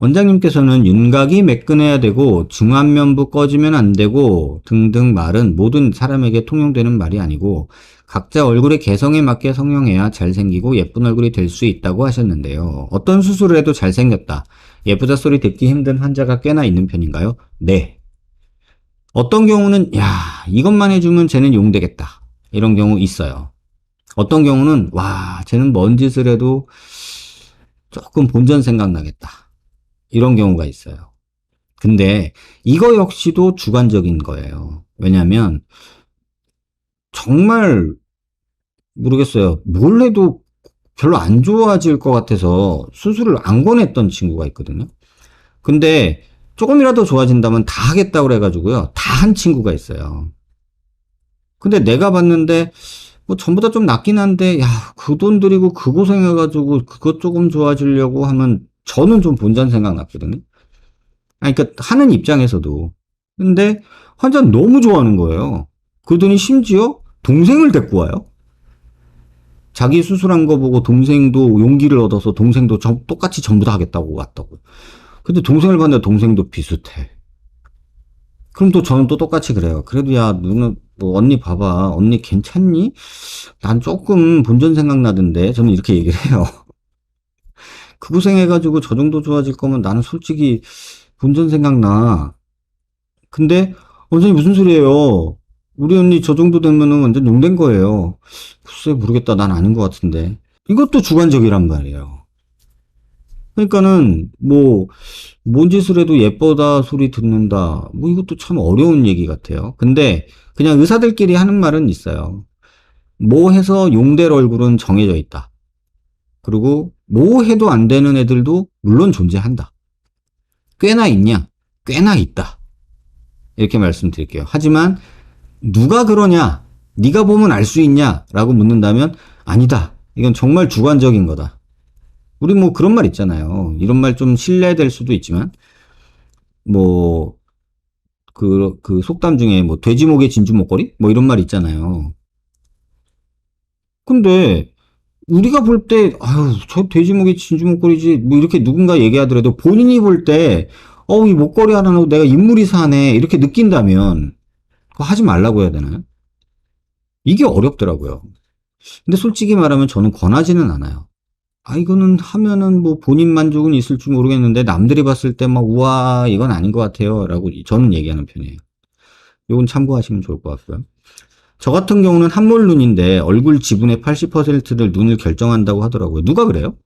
원장님께서는 윤곽이 매끈해야 되고 중안면부 꺼지면 안 되고 등등 말은 모든 사람에게 통용되는 말이 아니고 각자 얼굴의 개성에 맞게 성형해야 잘생기고 예쁜 얼굴이 될 수 있다고 하셨는데요. 어떤 수술을 해도 잘생겼다, 예쁘다 소리 듣기 힘든 환자가 꽤나 있는 편인가요? 네. 어떤 경우는 야, 이것만 해주면 쟤는 용되겠다, 이런 경우 있어요. 어떤 경우는 와, 쟤는 뭔 짓을 해도 조금 본전 생각나겠다, 이런 경우가 있어요. 근데 이거 역시도 주관적인 거예요. 왜냐면 정말 모르겠어요. 뭘 해도 별로 안 좋아질 것 같아서 수술을 안 권했던 친구가 있거든요. 근데 조금이라도 좋아진다면 다 하겠다고 그래가지고요, 다 한 친구가 있어요. 근데 내가 봤는데 뭐 전부 다 좀 낫긴 한데, 야, 그 돈 들이고 그 고생해가지고 그것 조금 좋아지려고 하면 저는 좀 본전 생각 났거든요. 아니, 그러니까 하는 입장에서도. 근데 환자는 너무 좋아하는 거예요. 그러더니 심지어 동생을 데리고 와요. 자기 수술한 거 보고 동생도 용기를 얻어서 동생도 똑같이 전부 다 하겠다고 왔다고요. 근데 동생을 봤는데 동생도 비슷해. 그럼 또 저는 또 똑같이 그래요. 그래도 야, 누나, 뭐 언니 봐봐. 언니 괜찮니? 난 조금 본전 생각나던데. 저는 이렇게 얘기를 해요. 그 고생해가지고 저 정도 좋아질 거면 나는 솔직히 본전 생각나. 근데 원장님 무슨 소리예요? 우리 언니 저 정도 되면은 완전 용된 거예요. 글쎄 모르겠다. 난 아닌 것 같은데. 이것도 주관적이란 말이에요. 그러니까는 뭐 뭔 짓을 해도 예쁘다 소리 듣는다, 뭐 이것도 참 어려운 얘기 같아요. 근데 그냥 의사들끼리 하는 말은 있어요. 뭐 해서 용될 얼굴은 정해져 있다. 그리고 뭐 해도 안 되는 애들도 물론 존재한다. 꽤나 있냐? 꽤나 있다. 이렇게 말씀드릴게요. 하지만 누가 그러냐? 네가 보면 알 수 있냐? 라고 묻는다면 아니다. 이건 정말 주관적인 거다. 우리 뭐 그런 말 있잖아요. 이런 말 좀 신뢰될 수도 있지만, 뭐, 그 속담 중에 뭐 돼지 목에 진주 목걸이? 뭐 이런 말 있잖아요. 근데 우리가 볼 때, 아유, 저 돼지 목에 진주 목걸이지, 뭐 이렇게 누군가 얘기하더라도 본인이 볼 때, 이 목걸이 하나로 내가 인물이 사네, 이렇게 느낀다면, 그거 하지 말라고 해야 되나요? 이게 어렵더라고요. 근데 솔직히 말하면 저는 권하지는 않아요. 아, 이거는 하면은 뭐 본인 만족은 있을지 모르겠는데 남들이 봤을 때 막 우와 이건 아닌 것 같아요 라고 저는 얘기하는 편이에요. 이건 참고하시면 좋을 것 같고요. 저 같은 경우는 한몰 눈인데 얼굴 지분의 80%를 눈을 결정한다고 하더라고요. 누가 그래요?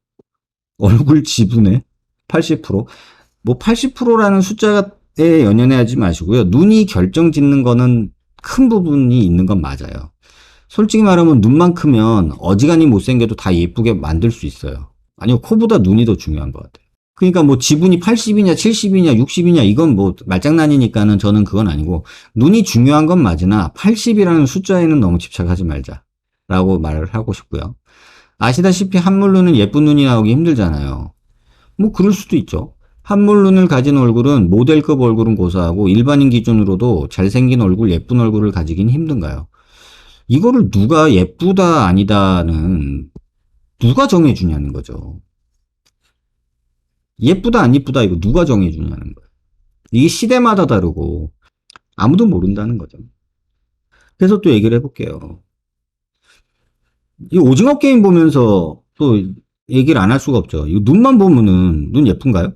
얼굴 지분의 80%? 뭐 80%라는 숫자에 연연해하지 마시고요. 눈이 결정짓는 거는 큰 부분이 있는 건 맞아요. 솔직히 말하면 눈만 크면 어지간히 못생겨도 다 예쁘게 만들 수 있어요. 아니요, 코보다 눈이 더 중요한 것 같아요. 그러니까 뭐 지분이 80이냐 70이냐 60이냐 이건 뭐 말장난이니까는 저는 그건 아니고, 눈이 중요한 건 맞으나 80이라는 숫자에는 너무 집착하지 말자라고 말을 하고 싶고요. 아시다시피 한물눈은 예쁜 눈이 나오기 힘들잖아요. 뭐 그럴 수도 있죠. 한물눈을 가진 얼굴은 모델급 얼굴은 고사하고 일반인 기준으로도 잘생긴 얼굴, 예쁜 얼굴을 가지긴 힘든가요? 이거를 누가 예쁘다 아니다는 누가 정해주냐는 거죠. 예쁘다 안 예쁘다 이거 누가 정해주냐는 거예요. 이게 시대마다 다르고 아무도 모른다는 거죠. 그래서 또 얘기를 해볼게요. 이 오징어 게임 보면서 또 얘기를 안 할 수가 없죠. 이 눈만 보면은 눈 예쁜가요?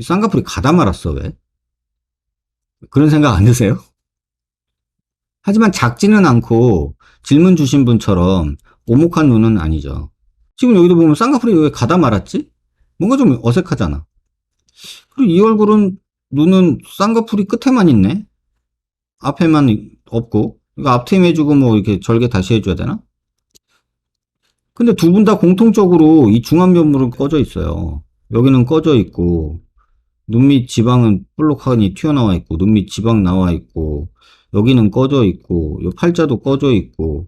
쌍꺼풀이 가다 말았어 왜? 그런 생각 안 드세요? 하지만 작지는 않고 질문 주신 분처럼 오목한 눈은 아니죠. 지금 여기도 보면 쌍꺼풀이 왜 가다 말았지? 뭔가 좀 어색하잖아. 그리고 이 얼굴은 눈은 쌍꺼풀이 끝에만 있네? 앞에만 없고. 이거 앞트임 해주고 뭐 이렇게 절개 다시 해줘야 되나? 근데 두 분 다 공통적으로 이 중안면부는 꺼져 있어요. 여기는 꺼져 있고, 눈 밑 지방은 볼록하니 튀어나와 있고, 눈 밑 지방 나와 있고, 여기는 꺼져 있고, 요 팔자도 꺼져 있고,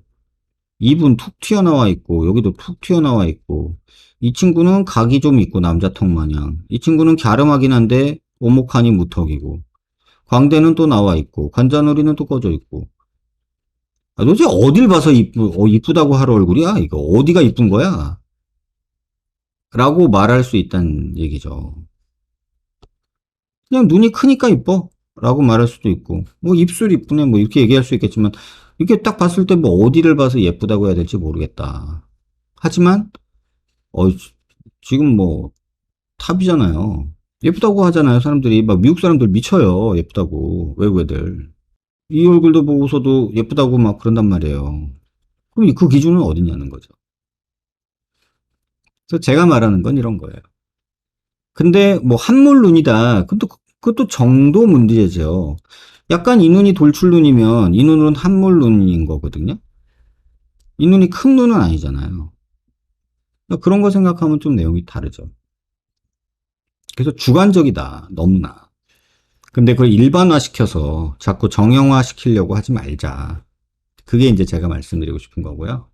입은 툭 튀어나와 있고, 여기도 툭 튀어나와 있고, 이 친구는 각이 좀 있고, 남자턱 마냥. 이 친구는 갸름하긴 한데, 오목하니 무턱이고, 광대는 또 나와 있고, 관자놀이는 또 꺼져 있고. 아, 도대체 어딜 봐서 이쁘다고 할 얼굴이야? 이거 어디가 이쁜 거야? 라고 말할 수 있다는 얘기죠. 그냥 눈이 크니까 이뻐 라고 말할 수도 있고, 뭐 입술 이쁘네 뭐 이렇게 얘기할 수 있겠지만, 이렇게 딱 봤을 때 뭐 어디를 봐서 예쁘다고 해야 될지 모르겠다. 하지만 지금 뭐 탑이잖아요. 예쁘다고 하잖아요. 사람들이 막 미국 사람들 미쳐요. 예쁘다고, 외국 애들. 이 얼굴도 보고서도 예쁘다고 막 그런단 말이에요. 그럼 그 기준은 어디냐는 거죠. 그래서 제가 말하는 건 이런 거예요. 근데 뭐 한물 눈이다. 그것도 정도 문제죠. 약간 이 눈이 돌출 눈이면 이 눈은 한물 눈인 거거든요. 이 눈이 큰 눈은 아니잖아요. 그러니까 그런 거 생각하면 좀 내용이 다르죠. 그래서 주관적이다. 너무나. 근데 그걸 일반화 시켜서 자꾸 정형화 시키려고 하지 말자. 그게 이제 제가 말씀드리고 싶은 거고요.